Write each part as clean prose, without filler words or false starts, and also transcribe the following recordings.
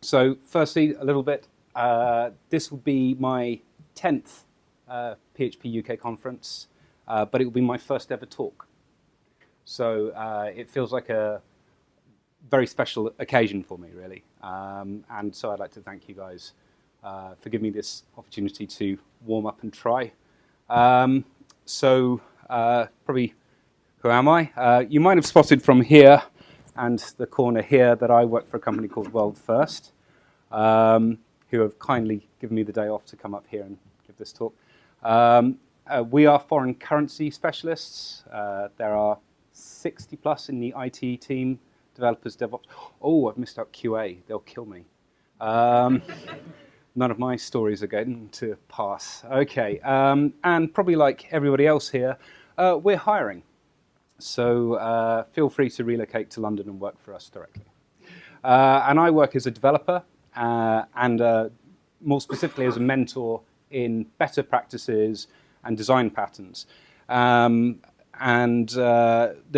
So firstly, a little bit, this will be my 10th PHP UK conference, but it will be my first ever talk. So it feels like a very special occasion for me, really. And so I'd like to thank you guys for giving me this opportunity to warm up and try. Probably, who am I? You might have spotted from here and the corner here that I work for a company called WorldFIRST, who have kindly given me the day off to come up here and give this talk. We are foreign currency specialists. There are 60 plus in the IT team, developers, DevOps. Oh, I've missed out QA. They'll kill me. None of my stories are going to pass. Okay, and probably like everybody else here, we're hiring. So feel free to relocate to London and work for us directly. And I work as a developer and more specifically as a mentor in better practices and design patterns. There's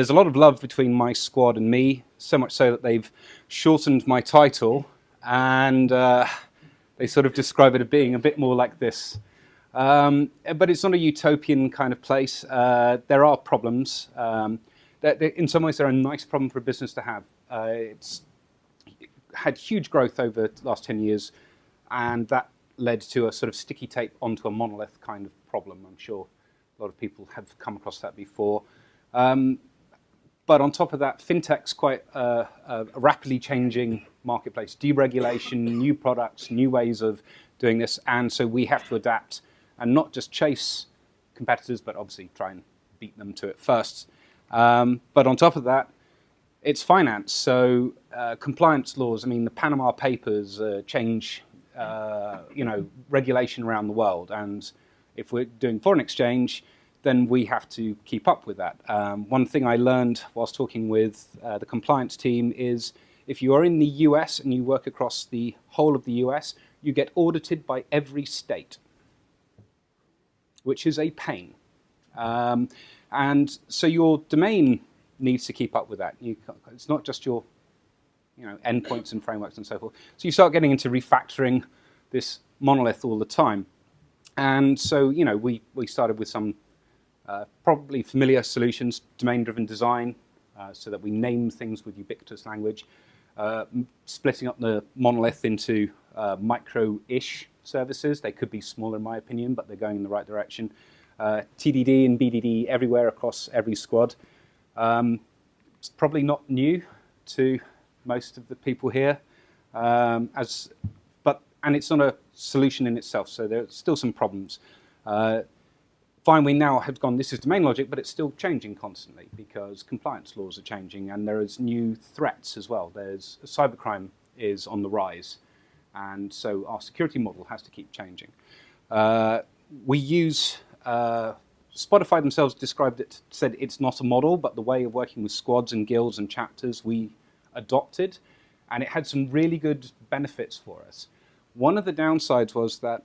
a lot of love between my squad and me, so much so that they've shortened my title and they sort of describe it as being a bit more like this. But it's not a utopian kind of place. There are problems. In some ways, they're a nice problem for a business to have. It's had huge growth over the last 10 years, and that led to a sort of sticky tape onto a monolith kind of problem. I'm sure a lot of people have come across that before. But on top of that, fintech's quite a rapidly changing marketplace. Deregulation, new products, new ways of doing this, and so we have to adapt and not just chase competitors, but obviously try and beat them to it first. But on top of that, it's finance. So compliance laws, I mean, the Panama Papers change regulation around the world. And if we're doing foreign exchange, then we have to keep up with that. One thing I learned whilst talking with the compliance team is if you are in the US and you work across the whole of the US, you get audited by every state, which is a pain. And so your domain needs to keep up with that. It's not just your endpoints and frameworks and so forth. So you start getting into refactoring this monolith all the time. And so we started with some probably familiar solutions, domain-driven design, so that we name things with ubiquitous language, splitting up the monolith into micro-ish services. They could be smaller in my opinion, but they're going in the right direction. TDD and BDD everywhere across every squad. It's probably not new to most of the people here, and it's not a solution in itself, so there's still some problems. Fine, we now have gone, this is domain logic, but it's still changing constantly because compliance laws are changing and there is new threats as well. There's cybercrime is on the rise, and so our security model has to keep changing. We use, Spotify themselves described it, said it's not a model, but the way of working with squads and guilds and chapters we adopted, and it had some really good benefits for us. One of the downsides was that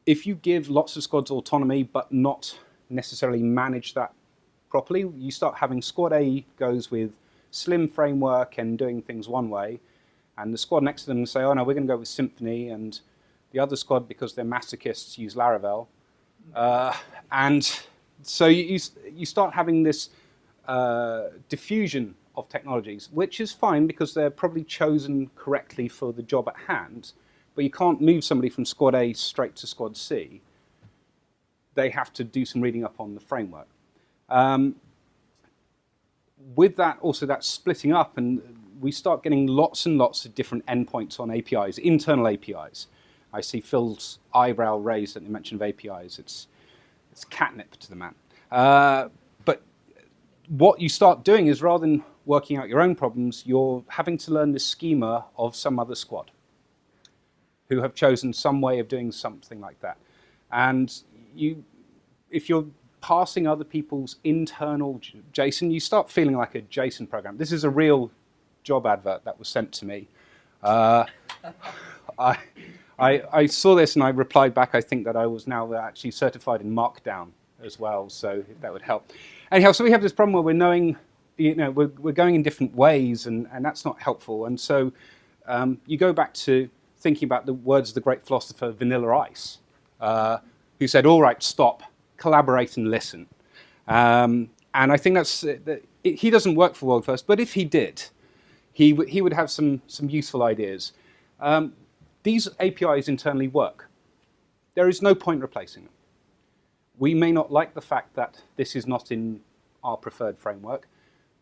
if you give lots of squads autonomy, but not necessarily manage that properly, you start having squad A goes with slim framework and doing things one way, and the squad next to them say, oh no, we're going to go with Symfony, and the other squad, because they're masochists, use Laravel. And so you start having this diffusion of technologies, which is fine because they're probably chosen correctly for the job at hand, but you can't move somebody from squad A straight to squad C. They have to do some reading up on the framework. With that, also that splitting up, and we start getting lots and lots of different endpoints on APIs, internal APIs. I see Phil's eyebrow raised at the mention of APIs. It's catnip to the man. But what you start doing is rather than working out your own problems, you're having to learn the schema of some other squad who have chosen some way of doing something like that. And if you're parsing other people's internal JSON, you start feeling like a JSON program. This is a real job advert that was sent to me. I saw this and I replied back, I think that I was now actually certified in Markdown as well, so if that would help. Anyhow, so we have this problem where we're knowing, we're going in different ways, and that's not helpful. And so you go back to thinking about the words of the great philosopher Vanilla Ice, who said, all right, stop, collaborate and listen. And I think he doesn't work for WorldFirst, but if he did, he would have some useful ideas. These APIs internally work. There is no point replacing them. We may not like the fact that this is not in our preferred framework,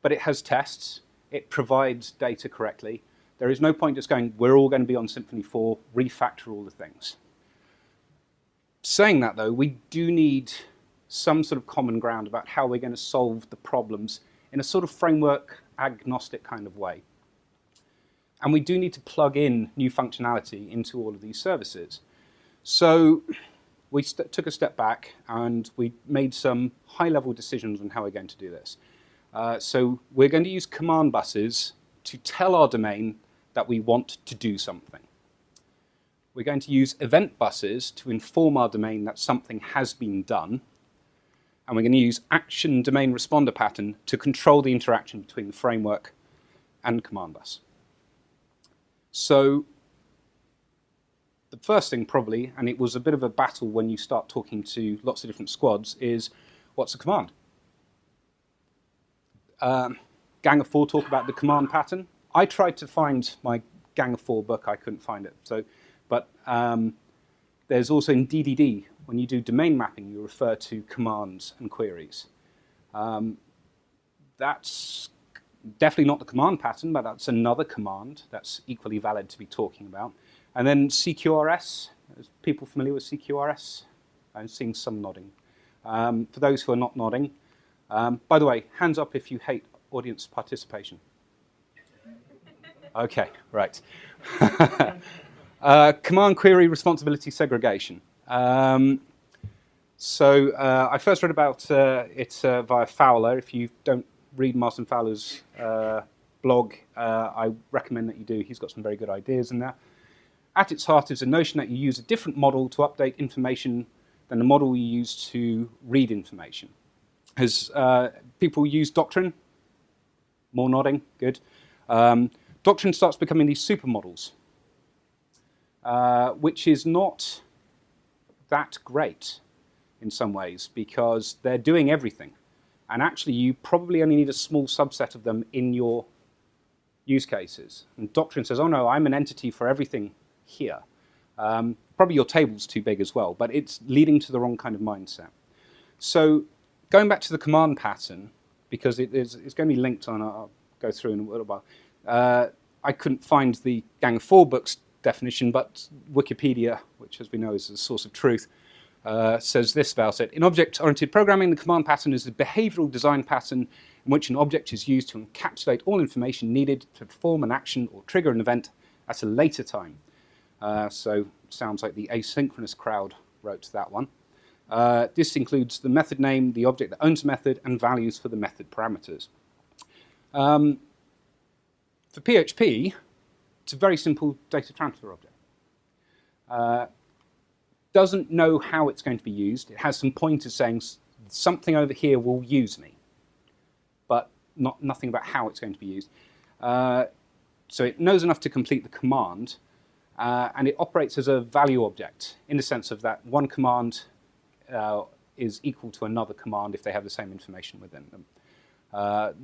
but it has tests. It provides data correctly. There is no point just going, we're all going to be on Symfony 4, refactor all the things. Saying that, though, we do need some sort of common ground about how we're going to solve the problems in a sort of framework agnostic kind of way. And we do need to plug in new functionality into all of these services. So we took a step back and we made some high-level decisions on how we're going to do this. So we're going to use command buses to tell our domain that we want to do something. We're going to use event buses to inform our domain that something has been done. And we're going to use action domain responder pattern to control the interaction between the framework and command bus. So the first thing probably, and it was a bit of a battle when you start talking to lots of different squads, is what's a command? Gang of Four talk about the command pattern. I tried to find my Gang of Four book, I couldn't find it. But there's also in DDD, when you do domain mapping, you refer to commands and queries. That's definitely not the command pattern, but that's another command that's equally valid to be talking about. And then CQRS, is people familiar with CQRS? I'm seeing some nodding. For those who are not nodding, by the way, hands up if you hate audience participation. Okay, right. Command query responsibility segregation. So I first read about it via Fowler. If you don't read Martin Fowler's blog, I recommend that you do. He's got some very good ideas in there. At its heart is a notion that you use a different model to update information than the model you use to read information. As people use Doctrine, more nodding, good. Doctrine starts becoming these supermodels, which is not that great in some ways because they're doing everything. And actually, you probably only need a small subset of them in your use cases. And Doctrine says, oh no, I'm an entity for everything here. Probably your table's too big as well, but it's leading to the wrong kind of mindset. So going back to the command pattern, because it's going to be linked on, I'll go through in a little while. I couldn't find the Gang of Four books definition, but Wikipedia, which as we know is the source of truth, says this about it. In object-oriented programming, the command pattern is a behavioral design pattern in which an object is used to encapsulate all information needed to perform an action or trigger an event at a later time. So sounds like the asynchronous crowd wrote that one. This includes the method name, the object that owns the method, and values for the method parameters. For PHP, it's a very simple data transfer object. Doesn't know how it's going to be used. It has some pointers saying something over here will use me, but nothing about how it's going to be used. So it knows enough to complete the command, and it operates as a value object in the sense of that one command is equal to another command if they have the same information within them.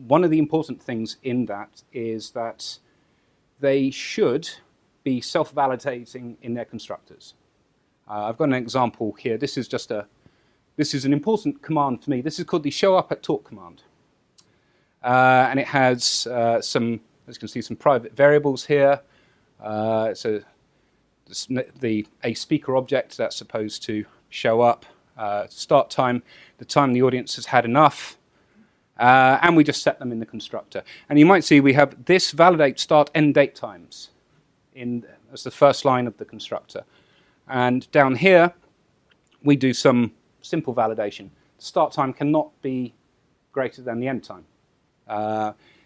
One of the important things in that is that they should be self-validating in their constructors. I've got an example here. This is an important command for me. This is called the show up at talk command. And it has some, as you can see, some private variables here. So a speaker object that's supposed to show up, start time, the time the audience has had enough, and we just set them in the constructor. And you might see we have this validate start end date times as the first line of the constructor. And down here, we do some simple validation. Start time cannot be greater than the end time.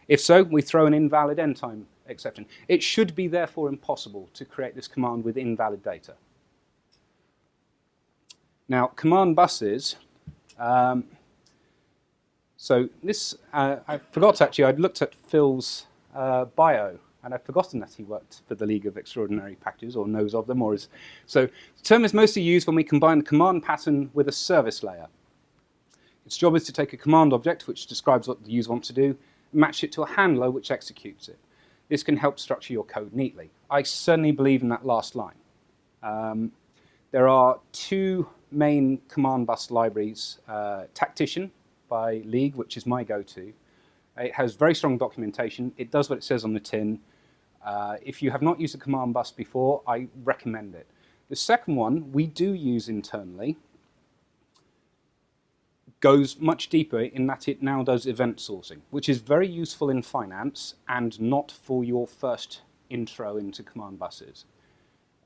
If so, we throw an invalid end time exception. It should be therefore impossible to create this command with invalid data. Now, command buses, so this, I forgot actually, I'd looked at Phil's bio and I've forgotten that he worked for the League of Extraordinary Packages, or knows of them, or is. So the term is mostly used when we combine a command pattern with a service layer. Its job is to take a command object, which describes what the user wants to do, and match it to a handler which executes it. This can help structure your code neatly. I certainly believe in that last line. There are two main command bus libraries, Tactician by League, which is my go-to. It has very strong documentation. It does what it says on the tin. If you have not used a command bus before, I recommend it. The second one we do use internally, goes much deeper in that it now does event sourcing, which is very useful in finance and not for your first intro into command buses.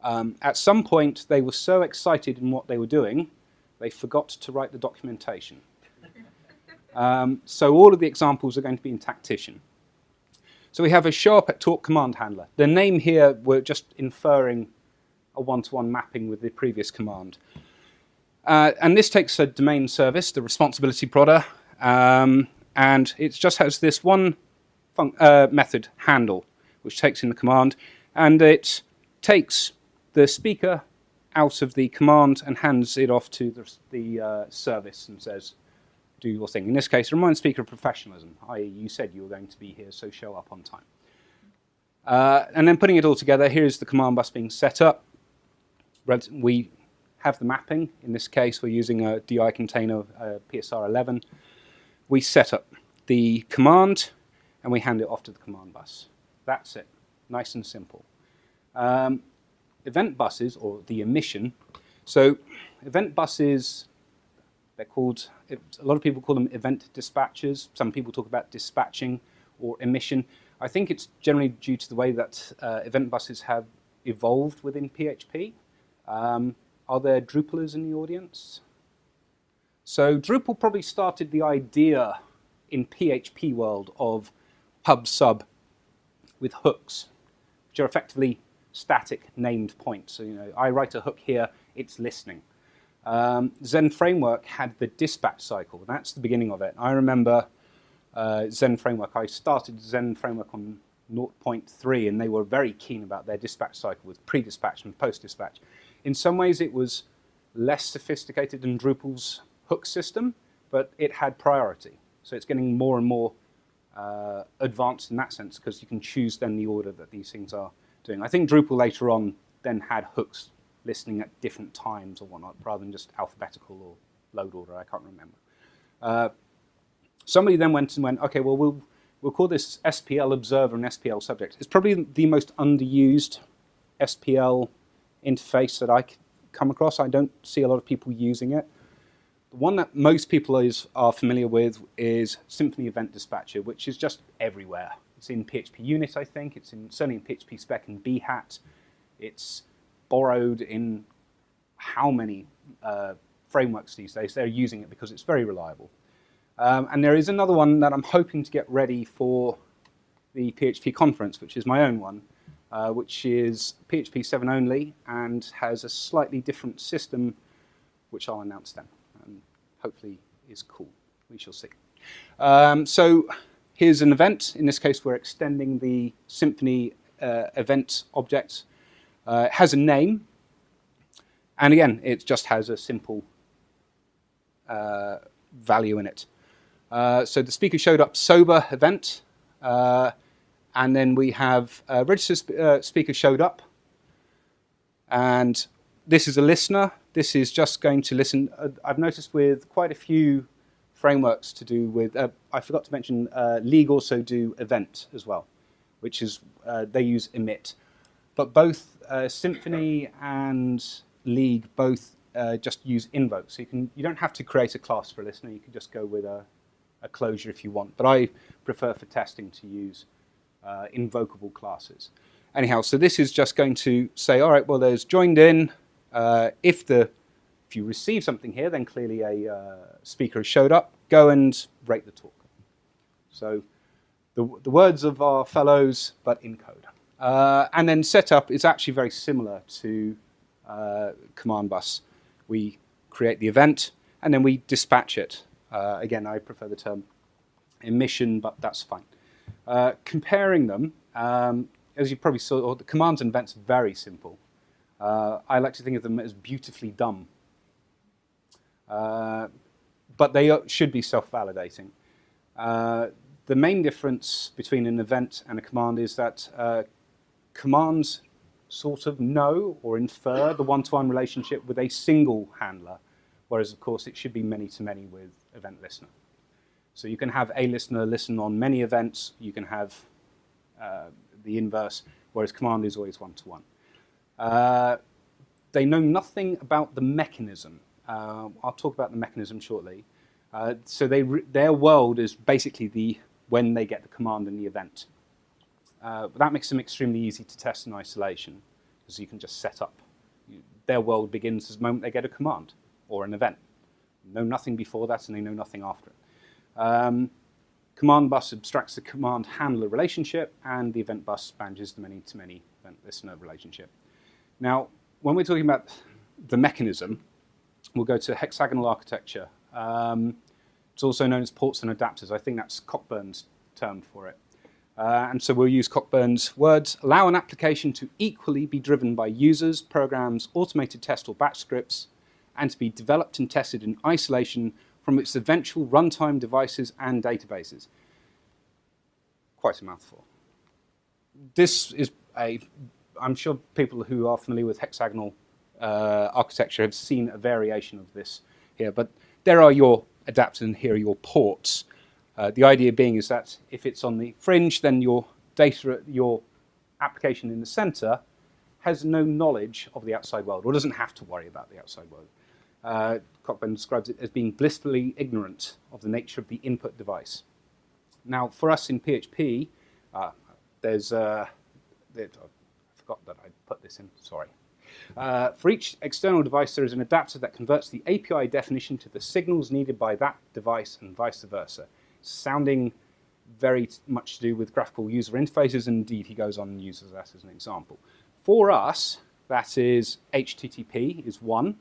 At some point, they were so excited in what they were doing, they forgot to write the documentation. So all of the examples are going to be in Tactician. So we have a show up at talk command handler. The name here, we're just inferring a one-to-one mapping with the previous command. And this takes a domain service, the responsibility prodder, and it just has this one method, handle, which takes in the command, and it takes the speaker out of the command and hands it off to the service and says, do your thing. In this case, remind speaker of professionalism, i.e. you said you were going to be here, so show up on time. And then putting it all together, here's the command bus being set up. We have the mapping. In this case, we're using a DI container, PSR11. We set up the command, and we hand it off to the command bus. That's it. Nice and simple. Event buses, or the emission. So event buses, they're called, a lot of people call them event dispatchers. Some people talk about dispatching or emission. I think it's generally due to the way that event buses have evolved within PHP. Are there Drupalers in the audience? So Drupal probably started the idea in PHP world of pub/sub with hooks, which are effectively static named points. So, I write a hook here, it's listening. Zen Framework had the dispatch cycle. That's the beginning of it. I remember Zen Framework. I started Zen Framework on 0.3, and they were very keen about their dispatch cycle with pre-dispatch and post-dispatch. In some ways, it was less sophisticated than Drupal's hook system, but it had priority. So it's getting more and more advanced in that sense, because you can choose then the order that these things are doing. I think Drupal later on then had hooks listening at different times or whatnot, rather than just alphabetical or load order. I can't remember. Somebody then went and went, okay, well, we'll call this SPL observer and SPL subject. It's probably the most underused SPL interface that I come across. I don't see a lot of people using it. The one that most people are familiar with is Symfony Event Dispatcher, which is just everywhere. It's in PHP Unit, I think. It's certainly in PHP Spec and Bhat. It's borrowed in how many frameworks these days. They're using it because it's very reliable. And there is another one that I'm hoping to get ready for the PHP conference, which is my own one, which is PHP 7 only and has a slightly different system, which I'll announce then, and hopefully is cool. We shall see. So here's an event. In this case, we're extending the Symfony event object. It has a name, and again, it just has a simple value in it. So the speaker showed up sober event, and then we have registered speaker showed up, and this is a listener. This is just going to listen. I've noticed with quite a few frameworks to do with, I forgot to mention, League also do event as well, which is, they use emit. But both Symfony and League both just use invoke. So you don't have to create a class for a listener. You can just go with a closure if you want. But I prefer for testing to use invocable classes. Anyhow, so this is just going to say, all right, well, there's joined in. If you receive something here, then clearly a speaker has showed up. Go and rate the talk. So the words of our fellows, but in code. And then setup is actually very similar to command bus. We create the event, and then we dispatch it. Again, I prefer the term emission, but that's fine. Comparing them, as you probably saw, the commands and events are very simple. I like to think of them as beautifully dumb. But they should be self-validating. The main difference between an event and a command is that commands sort of know or infer the one-to-one relationship with a single handler, whereas, of course, it should be many-to-many with event listener. So you can have a listener listen on many events. You can have the inverse, whereas command is always one-to-one. They know nothing about the mechanism. I'll talk about the mechanism shortly. So their world is basically when they get the command and the event. But that makes them extremely easy to test in isolation, because you can just set up. Their world begins the moment they get a command or an event. They know nothing before that, and they know nothing after it. Command bus abstracts the command handler relationship, and the event bus manages the many-to-many event listener relationship. Now, when we're talking about the mechanism, we'll go to hexagonal architecture. It's also known as ports and adapters. I think that's Cockburn's term for it. And so we'll use Cockburn's words: allow an application to equally be driven by users, programs, automated test or batch scripts, and to be developed and tested in isolation from its eventual runtime devices and databases. Quite a mouthful. This is I'm sure people who are familiar with hexagonal architecture have seen a variation of this here, but there are your adapters and here are your ports. The idea being is that if it's on the fringe, then your data, your application in the center has no knowledge of the outside world, or doesn't have to worry about the outside world. Cockburn describes it as being blissfully ignorant of the nature of the input device. Now, for us in PHP, there's I forgot that I put this in, sorry. For each external device, there is an adapter that converts the API definition to the signals needed by that device and vice versa. Sounding very much to do with graphical user interfaces, and indeed he goes on and uses that as an example. For us, that is HTTP is one,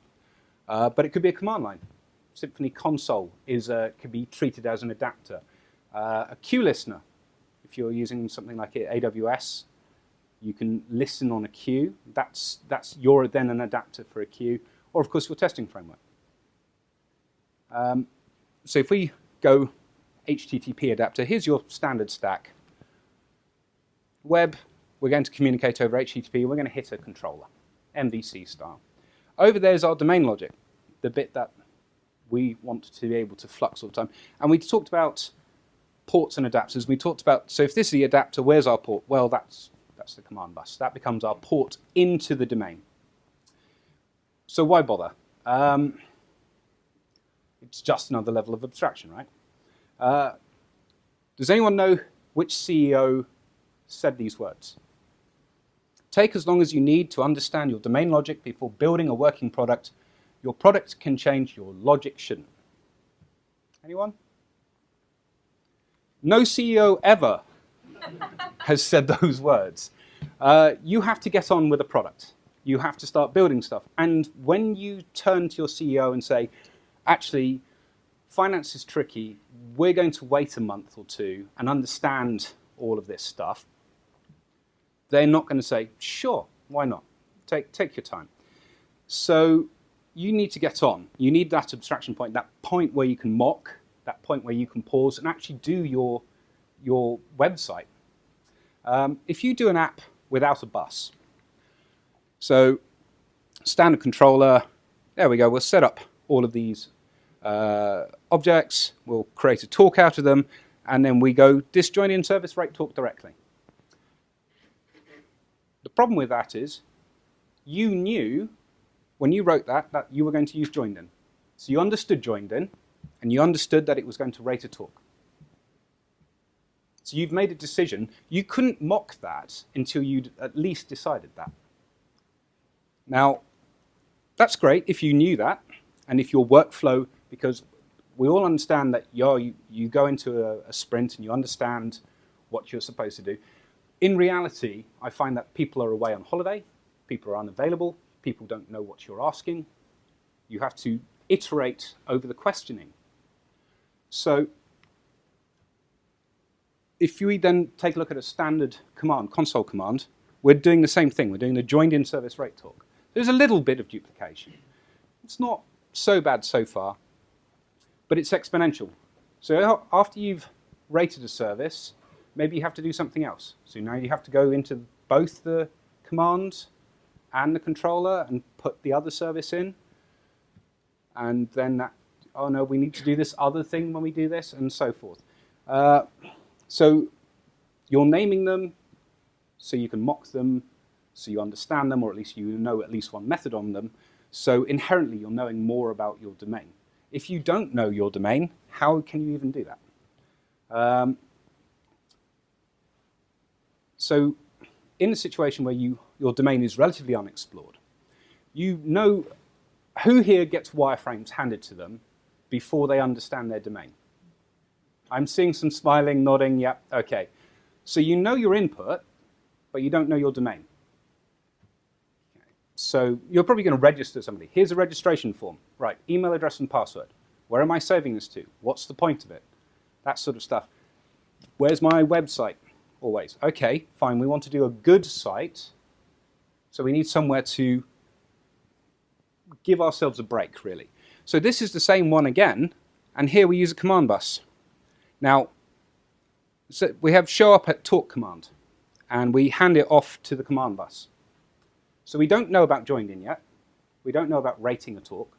but it could be a command line. Symphony console could be treated as an adapter. A queue listener, if you're using something like AWS, you can listen on a queue. You're then an adapter for a queue, or of course your testing framework. So if we go HTTP adapter, here's your standard stack. Web, we're going to communicate over HTTP. We're going to hit a controller, MVC style. Over there is our domain logic, the bit that we want to be able to flux all the time. And we talked about ports and adapters. We talked about, so if this is the adapter, where's our port? Well, that's the command bus. That becomes our port into the domain. So why bother? It's just another level of abstraction, right? Does anyone know which CEO said these words? Take as long as you need to understand your domain logic before building a working product. Your product can change, your logic shouldn't. Anyone? No CEO ever has said those words. You have to get on with a product. You have to start building stuff. And when you turn to your CEO and say, actually, finance is tricky, we're going to wait a month or two and understand all of this stuff, they're not going to say, sure, why not? Take your time. So you need to get on. You need that abstraction point, that point where you can mock, that point where you can pause and actually do your website. If you do an app without a bus, so standard controller, there we go, we'll set up all of these objects, we'll create a talk out of them, and then we go disjoin in service write talk directly. The problem with that is you knew when you wrote that you were going to use joined in. So you understood joined in, and you understood that it was going to rate a talk. So you've made a decision. You couldn't mock that until you'd at least decided that. Now, that's great if you knew that, and if your workflow, because we all understand that you go into a sprint and you understand what you're supposed to do. In reality, I find that people are away on holiday, people are unavailable, people don't know what you're asking. You have to iterate over the questioning. So if we then take a look at a standard command, console command, we're doing the same thing. We're doing the joined in service rate talk. There's a little bit of duplication. It's not so bad so far, but it's exponential. So after you've rated a service, maybe you have to do something else. So now you have to go into both the command and the controller and put the other service in. And then that, oh no, we need to do this other thing when we do this, and so forth. So you're naming them so you can mock them, so you understand them, or at least you know at least one method on them. So inherently, you're knowing more about your domain. If you don't know your domain, how can you even do that? So in a situation where your domain is relatively unexplored, you know who here gets wireframes handed to them before they understand their domain? I'm seeing some smiling, nodding, yep, okay. So you know your input, but you don't know your domain. Okay. So you're probably going to register somebody. Here's a registration form. Right, email address and password. Where am I saving this to? What's the point of it? That sort of stuff. Where's my website? Always. Okay, fine, we want to do a good site, so we need somewhere to give ourselves a break, really. So this is the same one again, and here we use a command bus. Now, so we have show up at talk command, and we hand it off to the command bus. So we don't know about joined in yet. We don't know about rating a talk,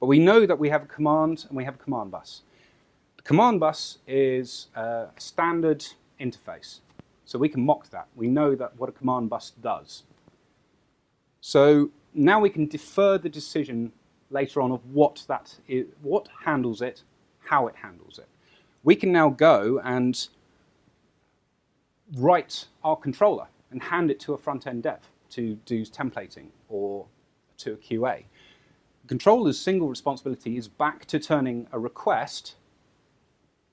but we know that we have a command and we have a command bus. The command bus is a standard interface, so we can mock that. We know that what a command bus does. So now we can defer the decision later on of what that is, what handles it, how it handles it. We can now go and write our controller and hand it to a front-end dev to do templating or to a QA. The controller's single responsibility is back to turning a request,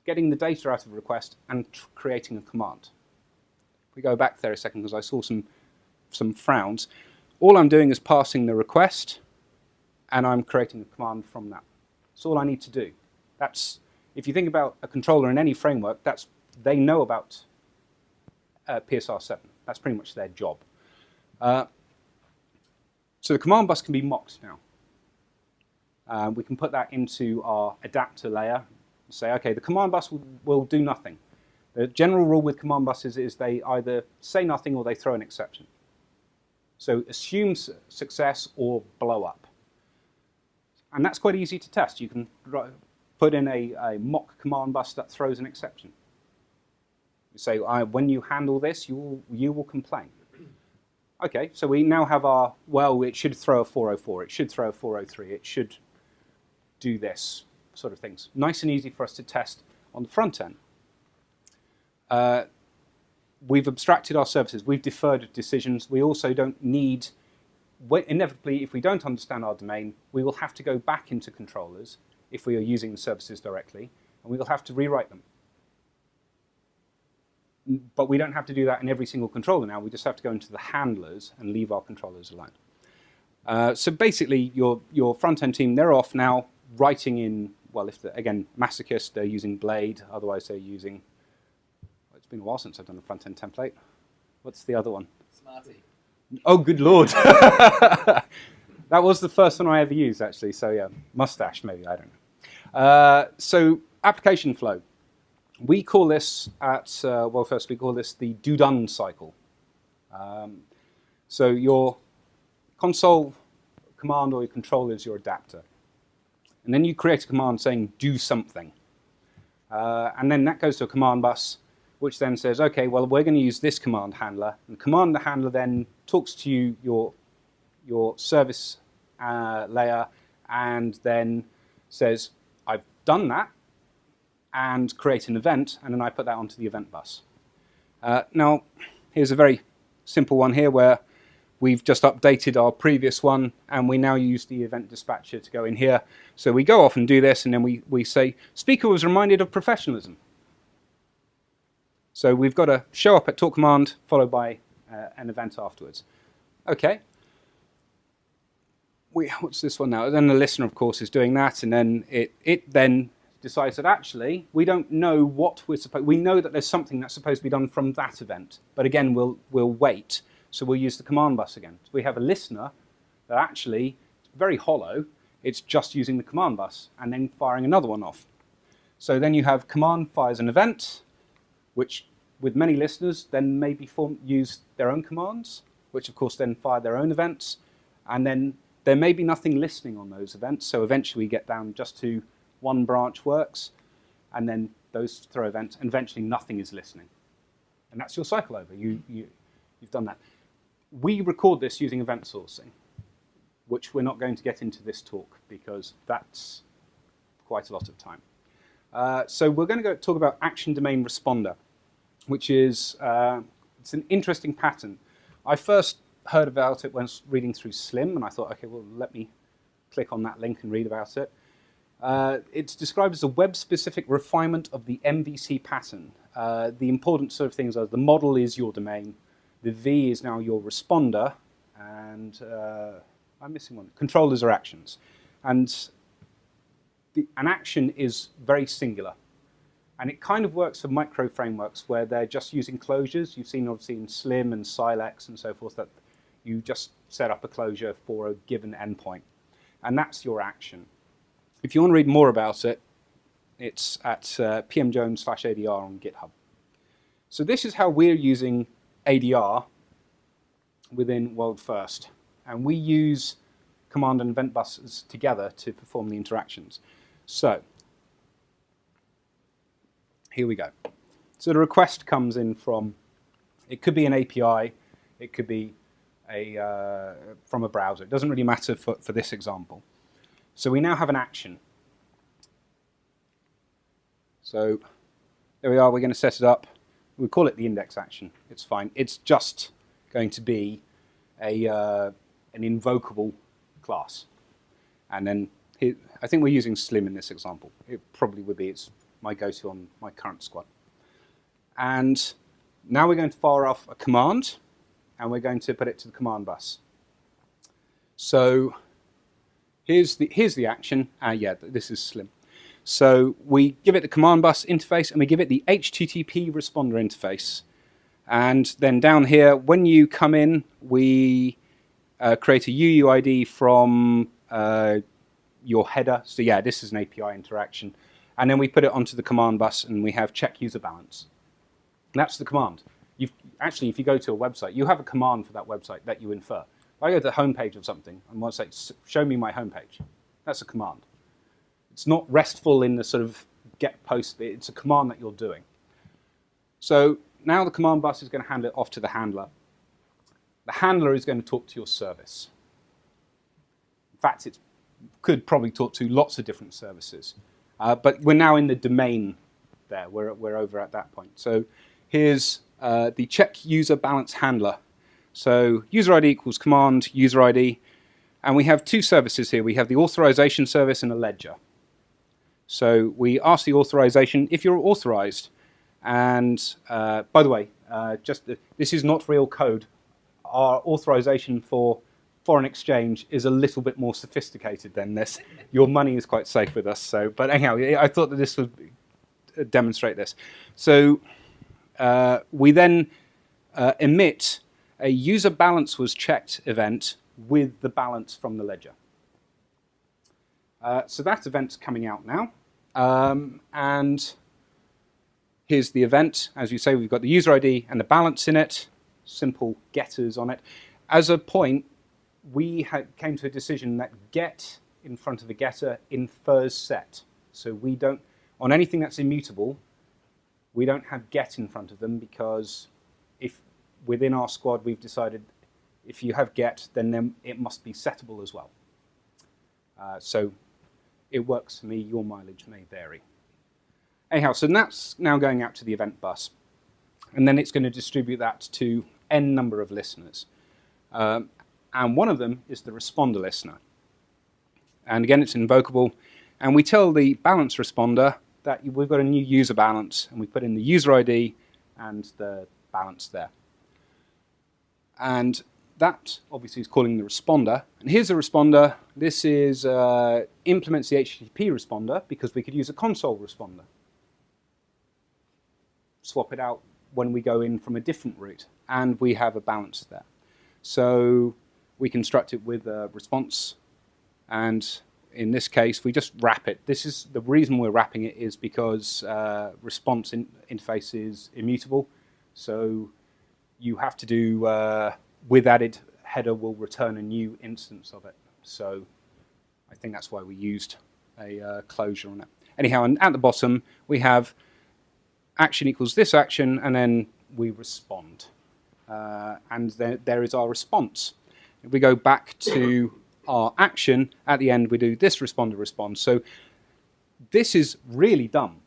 getting the data out of a request, and creating a command. We go back there a second because I saw some frowns. All I'm doing is passing the request, and I'm creating a command from that. That's all I need to do. That's, if you think about a controller in any framework, they know about PSR7. That's pretty much their job. So the command bus can be mocked now. We can put that into our adapter layer and say, okay, the command bus will do nothing. The general rule with command buses is they either say nothing or they throw an exception. So assume success or blow up. And that's quite easy to test. You can put in a mock command bus that throws an exception. You say, when you handle this, you will complain. Okay, so we now have our, well, it should throw a 404, it should throw a 403, it should do this sort of things. Nice and easy for us to test on the front end. We've abstracted our services, we've deferred decisions. We also don't need, inevitably, if we don't understand our domain, we will have to go back into controllers if we are using the services directly, and we will have to rewrite them. But we don't have to do that in every single controller now. We just have to go into the handlers and leave our controllers alone. So basically, your front-end team, they're off now writing in, well, if again, Masochist, they're using Blade. Otherwise, they're using, well, it's been a while since I've done a front-end template. What's the other one? Smarty. Oh, good Lord. That was the first one I ever used, actually. So yeah, Mustache, maybe, I don't know. So application flow. We call this well, first we call this the do-done cycle. So your console command or your controller is your adapter. And then you create a command saying do something. And then that goes to a command bus, which then says, okay, well, we're going to use this command handler. And the command handler then talks to your service layer and then says, I've done that, and create an event, and then I put that onto the event bus. Now, here's a very simple one here where we've just updated our previous one, and we now use the event dispatcher to go in here. So we go off and do this, and then we say, speaker was reminded of professionalism. So we've got a show up at talk command, followed by an event afterwards. Okay. What's this one now? Then the listener, of course, is doing that, and then it then decides that actually we don't know what we're supposed. We know that there's something that's supposed to be done from that event, but again we'll wait. So we'll use the command bus again. So we have a listener that actually is very hollow. It's just using the command bus and then firing another one off. So then you have command fires an event, which with many listeners then maybe use their own commands, which of course then fire their own events, and then there may be nothing listening on those events. So eventually we get down just to one branch works, and then those throw events, and eventually nothing is listening. And that's your cycle over. You've done that. We record this using event sourcing, which we're not going to get into this talk because that's quite a lot of time. So we're going to talk about action domain responder, which is it's an interesting pattern. I first heard about it when I was reading through Slim, and I thought, okay, well, let me click on that link and read about it. It's described as a web-specific refinement of the MVC pattern. The important sort of things are the model is your domain, the V is now your responder, and I'm missing one. Controllers are actions. And an action is very singular. And it kind of works for micro frameworks where they're just using closures. You've seen obviously in Slim and Silex and so forth that you just set up a closure for a given endpoint. And that's your action. If you want to read more about it, it's at pmjones/ADR on GitHub. So this is how we're using ADR within WorldFirst. And we use command and event buses together to perform the interactions. So here we go. So the request comes in from, it could be an API, it could be from a browser. It doesn't really matter for this example. So we now have an action. So there we are, we're going to set it up. We call it the index action. It's fine. It's just going to be an invocable class. And then here, I think we're using Slim in this example. It probably would be. It's my go-to on my current squad. And now we're going to fire off a command, and we're going to put it to the command bus. So here's the action. Yeah, this is Slim. So we give it the command bus interface, and we give it the HTTP responder interface. And then down here, when you come in, we create a UUID from your header. So yeah, this is an API interaction. And then we put it onto the command bus, and we have check user balance. And that's the command. Actually, if you go to a website, you have a command for that website that you infer. If I go to the homepage of something and want to say, show me my homepage, that's a command. It's not RESTful in the sort of get post bit. It's a command that you're doing. So now the command bus is going to hand it off to the handler. The handler is going to talk to your service. In fact, it could probably talk to lots of different services. But we're now in the domain there. We're over at that point. So here's the check user balance handler. So user ID equals command user ID. And we have two services here. We have the authorization service and a ledger. So we ask the authorization if you're authorized. And by the way, this is not real code. Our authorization for foreign exchange is a little bit more sophisticated than this. Your money is quite safe with us. So, but anyhow, I thought that this would demonstrate this. So we then emit a user balance was checked event with the balance from the ledger. So that event's coming out now. And here's the event. As you say, we've got the user ID and the balance in it, simple getters on it. As a point, we came to a decision that get in front of a getter infers set. So we don't, on anything that's immutable, we don't have get in front of them because if within our squad we've decided if you have get, then it must be settable as well. So it works for me, your mileage may vary. Anyhow, so that's now going out to the event bus. And then it's going to distribute that to n number of listeners. And one of them is the responder listener. And again, it's invocable. And we tell the balance responder that we've got a new user balance, and we put in the user ID and the balance there. And that obviously is calling the responder. And here's a responder. This is implements the HTTP responder because we could use a console responder. Swap it out when we go in from a different route, and we have a balance there. So we construct it with a response, and in this case, we just wrap it. This is the reason we're wrapping it is because response interface is immutable. So you have to do with added header will return a new instance of it. So I think that's why we used a closure on it. Anyhow, and at the bottom we have action equals this action, and then we respond. And there is our response. If we go back to our action, at the end we do this responder response. So this is really dumb.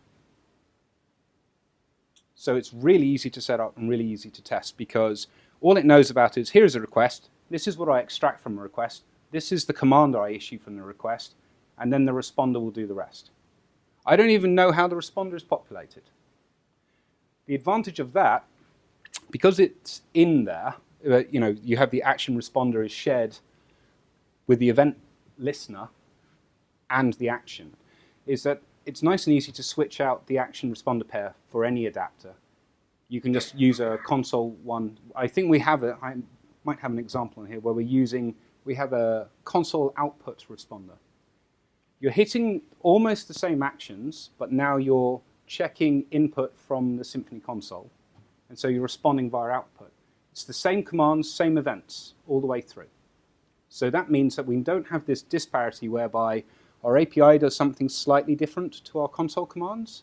So it's really easy to set up and really easy to test because all it knows about is here is a request, this is what I extract from a request, this is the command I issue from the request, and then the responder will do the rest. I don't even know how the responder is populated. The advantage of that, because it's in there, you have the action responder is shared with the event listener and the action, is that it's nice and easy to switch out the action responder pair for any adapter. You can just use a console one. I think we have I might have an example in here where we have a console output responder. You're hitting almost the same actions, but now you're checking input from the Symfony console. And so you're responding via output. It's the same commands, same events, all the way through. So that means that we don't have this disparity whereby our API does something slightly different to our console commands.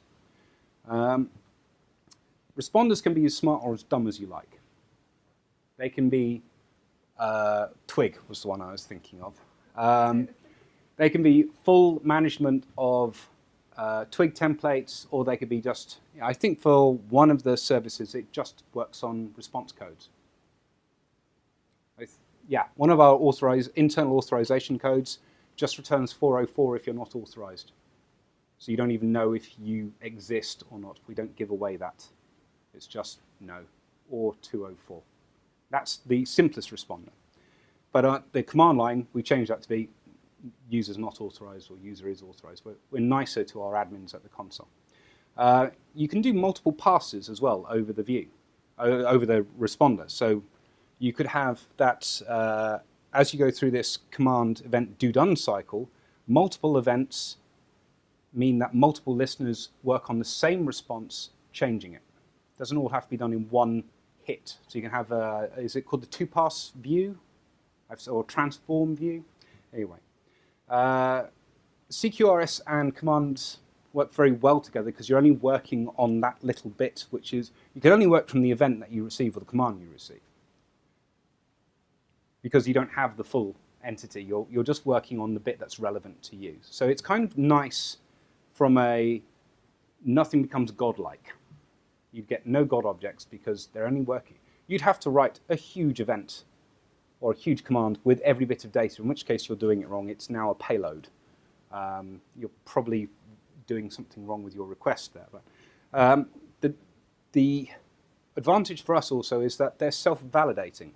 Responders can be as smart or as dumb as you like. They can be, Twig was the one I was thinking of. They can be full management of Twig templates, or they could be just, I think for one of the services, it just works on response codes. Yeah, one of our internal authorization codes just returns 404 if you're not authorized. So you don't even know if you exist or not. We don't give away that. It's just no, or 204. That's the simplest responder. But the command line, we change that to be user's not authorized or user is authorized. We're nicer to our admins at the console. You can do multiple passes as well over the view, over the responder. So you could have that, as you go through this command event do done cycle, multiple events mean that multiple listeners work on the same response, changing it. It doesn't all have to be done in one hit. So you can have, is it called the two-pass view? Or transform view? Anyway. CQRS and commands work very well together because you're only working on that little bit, which is, you can only work from the event that you receive or the command you receive. Because you don't have the full entity. You're just working on the bit that's relevant to you. So it's kind of nice from a nothing becomes godlike. You get no God objects because they're only working. You'd have to write a huge event or a huge command with every bit of data, in which case you're doing it wrong. It's now a payload. You're probably doing something wrong with your request there. But the advantage for us also is that they're self-validating.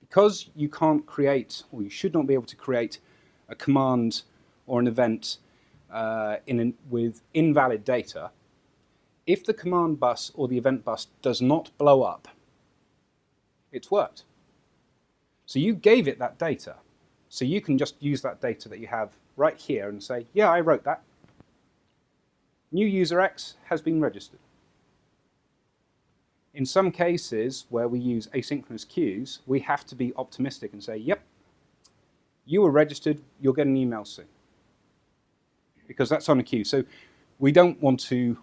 Because you can't create, or you should not be able to create, a command or an event with invalid data, if the command bus or the event bus does not blow up, it's worked. So you gave it that data. So you can just use that data that you have right here and say, yeah, I wrote that. New user X has been registered. In some cases where we use asynchronous queues, we have to be optimistic and say, yep, you were registered, you'll get an email soon. Because that's on a queue. So we don't want to,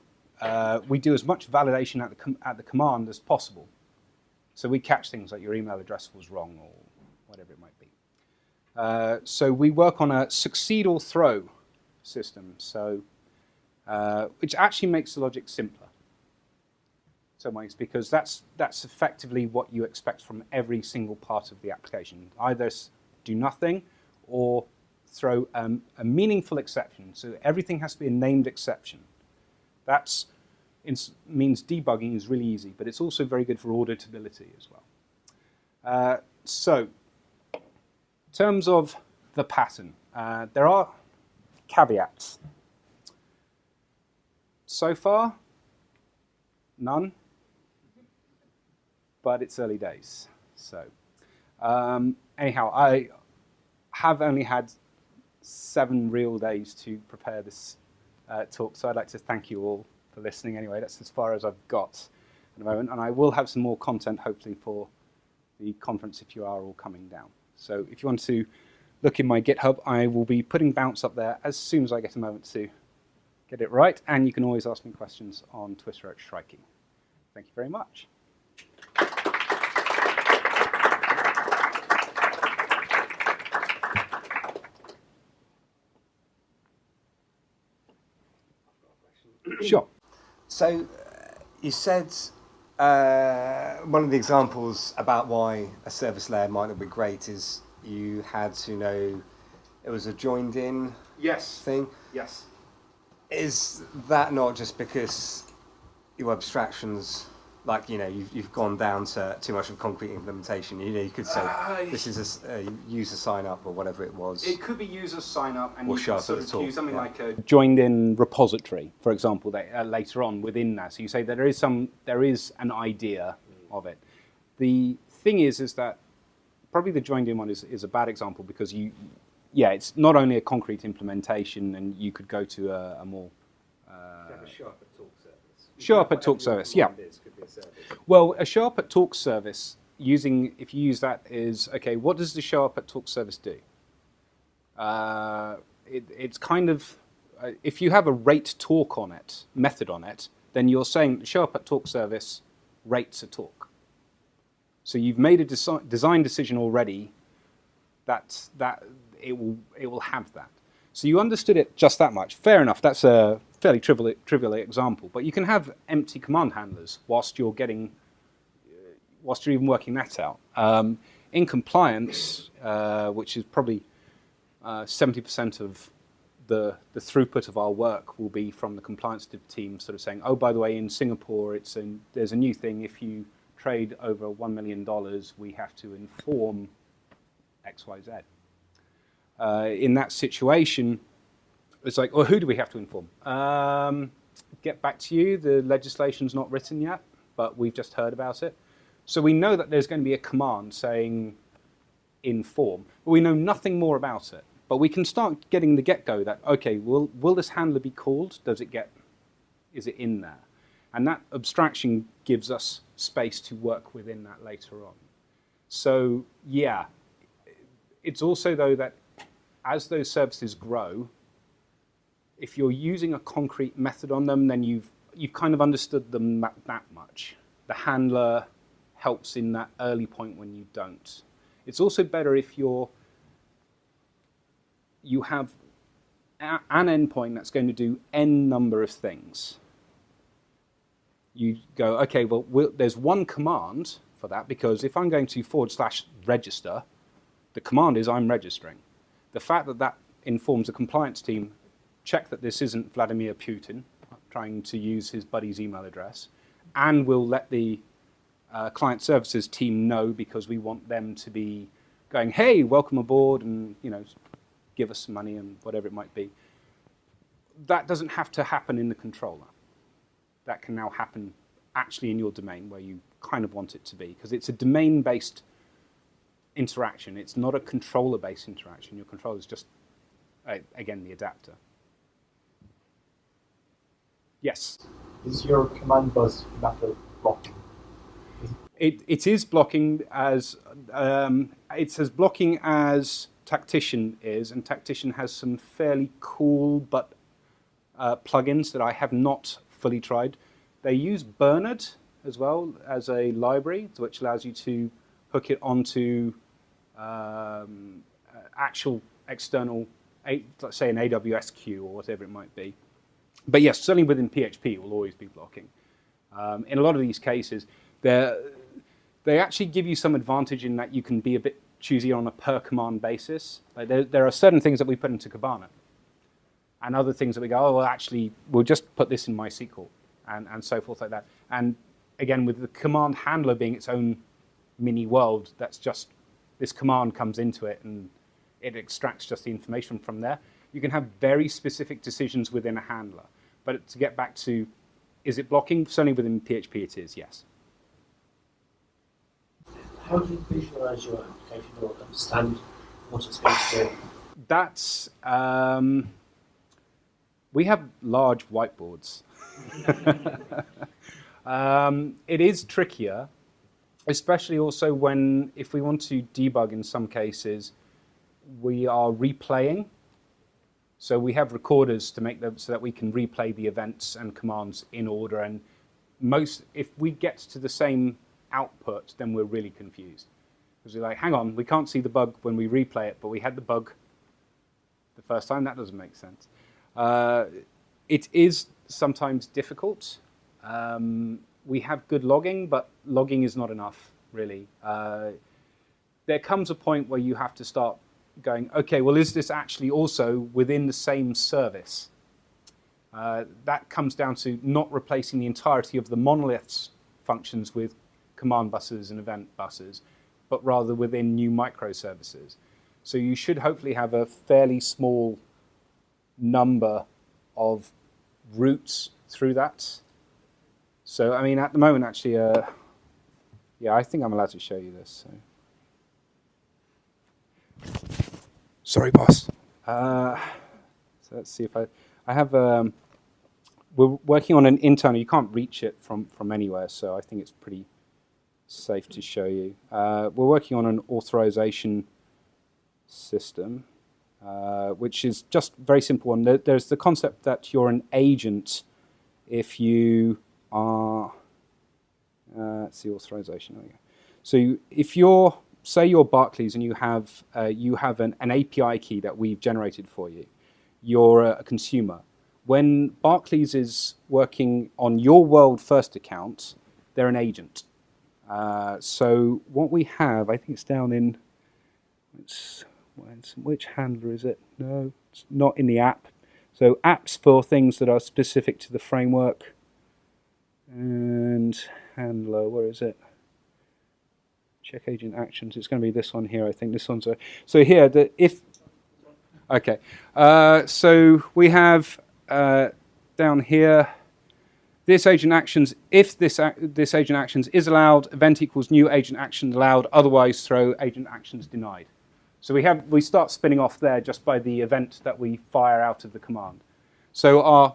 we do as much validation at the command as possible. So we catch things like your email address was wrong or whatever it might be. So we work on a succeed or throw system, so which actually makes the logic simpler. Some ways, because that's effectively what you expect from every single part of the application. Either do nothing or throw a meaningful exception. So everything has to be a named exception. That means debugging is really easy, but it's also very good for auditability as well. So, in terms of the pattern, there are caveats. So far, none, but it's early days. So, anyhow, I have only had 7 real days to prepare this talk, so I'd like to thank you all for listening anyway. That's as far as I've got at the moment, and I will have some more content hopefully for the conference if you are all coming down. So if you want to look in my GitHub, I will be putting Bounce up there as soon as I get a moment to get it right, and you can always ask me questions on Twitter at Shrieking. Thank you very much. Sure. So you said one of the examples about why a service layer might not be great is you had to know it was a joined-in thing. Yes. Is that not just because your abstractions, like, you know, you've gone down to too much of concrete implementation? You know, you could say this is a user sign-up or whatever it was. It could be user sign-up, and Or you could sort of sharp at use all, something yeah. like a joined-in repository, for example, that, later on within that. So you say that there is an idea of it. The thing is that probably the joined-in one is a bad example because it's not only a concrete implementation, and you could go to a more Sharp at talk service. Sharp at talk service, yeah. Well, a Sharp at talk service, if you use that, is, okay, what does the Sharp at talk service do? It's kind of, if you have a rate talk on it, method on it, then you're saying Sharp at talk service rates a talk. So you've made a design decision already that it will have that. So you understood it just that much. Fair enough. That's a fairly trivial example. But you can have empty command handlers whilst you're even working that out. In compliance, which is probably 70% of the throughput of our work will be from the compliance team, sort of saying, oh, by the way, in Singapore, there's a new thing. If you trade over $1 million, we have to inform X, Y, Z. In that situation, it's like, well, who do we have to inform? Get back to you. The legislation's not written yet, but we've just heard about it. So we know that there's going to be a command saying inform, but we know nothing more about it. But we can start getting the get-go that, okay, will this handler be called? Is it in there? And that abstraction gives us space to work within that later on. So yeah, it's also though that as those services grow, if you're using a concrete method on them, then you've kind of understood them that much. The handler helps in that early point when you don't. It's also better if you have an endpoint that's going to do n number of things. You go, okay, well, there's one command for that, because if I'm going to /register, the command is I'm registering. The fact that informs the compliance team, check that this isn't Vladimir Putin trying to use his buddy's email address, and we'll let the client services team know, because we want them to be going, hey, welcome aboard, and give us some money and whatever it might be. That doesn't have to happen in the controller. That can now happen actually in your domain where you kind of want it to be, because it's a domain-based interaction. It's not a controller-based interaction. Your controller is just, again, the adapter. Yes? Is your command bus method blocking? It is blocking as, it's as blocking as Tactician is, and Tactician has some fairly cool but plugins that I have not fully tried. They use Bernard as well as a library, which allows you to hook it onto actual external, let's say an AWS queue or whatever it might be. But yes, certainly within PHP, it will always be blocking. In a lot of these cases, they actually give you some advantage in that you can be a bit choosy on a per command basis. Like there are certain things that we put into Kibana, and other things that we go, oh, well, actually, we'll just put this in MySQL, and so forth like that. And again, with the command handler being its own mini world that's just this command comes into it and it extracts just the information from there. You can have very specific decisions within a handler. But to get back to, is it blocking? Certainly within PHP it is, yes. How do you visualize your application or understand what it's going to do? That's, we have large whiteboards. It is trickier, especially also when, if we want to debug in some cases, we are replaying. So we have recorders to make them so that we can replay the events and commands in order. And if we get to the same output, then we're really confused. Because we're like, hang on, we can't see the bug when we replay it, but we had the bug the first time. That doesn't make sense. It is sometimes difficult. We have good logging, but logging is not enough, really. There comes a point where you have to start going, okay, well, is this actually also within the same service? That comes down to not replacing the entirety of the monolith's functions with command buses and event buses, but rather within new microservices. So you should hopefully have a fairly small number of routes through that. So, I mean, at the moment, actually, yeah, I think I'm allowed to show you this. So. Sorry, boss. So let's see if I have, we're working on an internal, you can't reach it from anywhere, so I think it's pretty safe to show you. We're working on an authorization system, which is just very simple. And there's the concept that you're an agent if you are, let's see, authorization, there we go. So if you're, say you're Barclays and you have an API key that we've generated for you. You're a consumer. When Barclays is working on your WORLDFIRST account, they're an agent. So what we have, I think it's down in, which handler is it? No, it's not in the app. So apps for things that are specific to the framework. And handler, where is it? Check agent actions. It's going to be this one here. I think this one's so here. Okay. So we have down here this agent actions. If this agent actions is allowed, event equals new agent action allowed. Otherwise, throw agent actions denied. So we start spinning off there just by the event that we fire out of the command. So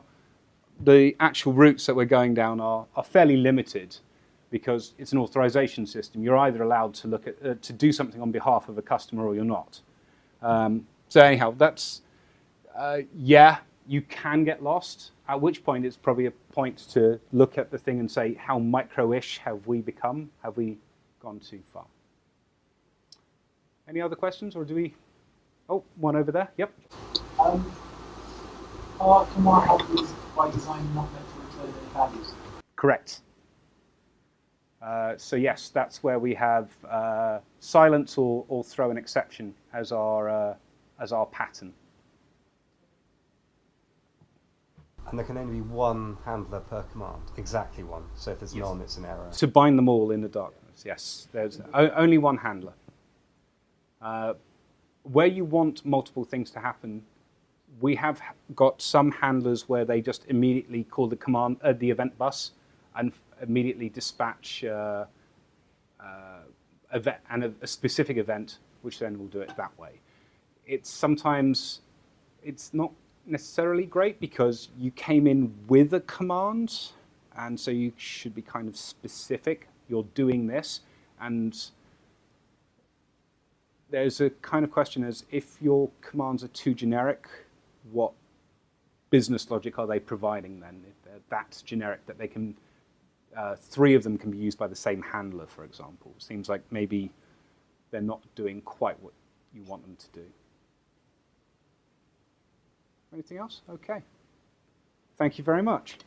the actual routes that we're going down are fairly limited, because it's an authorization system. You're either allowed to look at to do something on behalf of a customer or you're not. So anyhow, that's yeah, you can get lost. At which point it's probably a point to look at the thing and say, how micro-ish have we become? Have we gone too far? Any other questions, or do we? Oh, one over there. Yep. Are command handlers by design not meant to return any values? Correct. So yes, that's where we have silence or throw an exception as our pattern. And there can only be one handler per command, exactly one. So if there's Yes. none, it's an error. To bind them all in the darkness, yes. There's only one handler. Where you want multiple things to happen, we have got some handlers where they just immediately call the command, the event bus, and immediately dispatch a specific event, which then will do it that way. It's not necessarily great because you came in with a command, and so you should be kind of specific. You're doing this, and there's a kind of question as if your commands are too generic, what business logic are they providing then? If they're that generic that they can, 3 of them can be used by the same handler, for example. It seems like maybe they're not doing quite what you want them to do. Anything else? Okay. Thank you very much.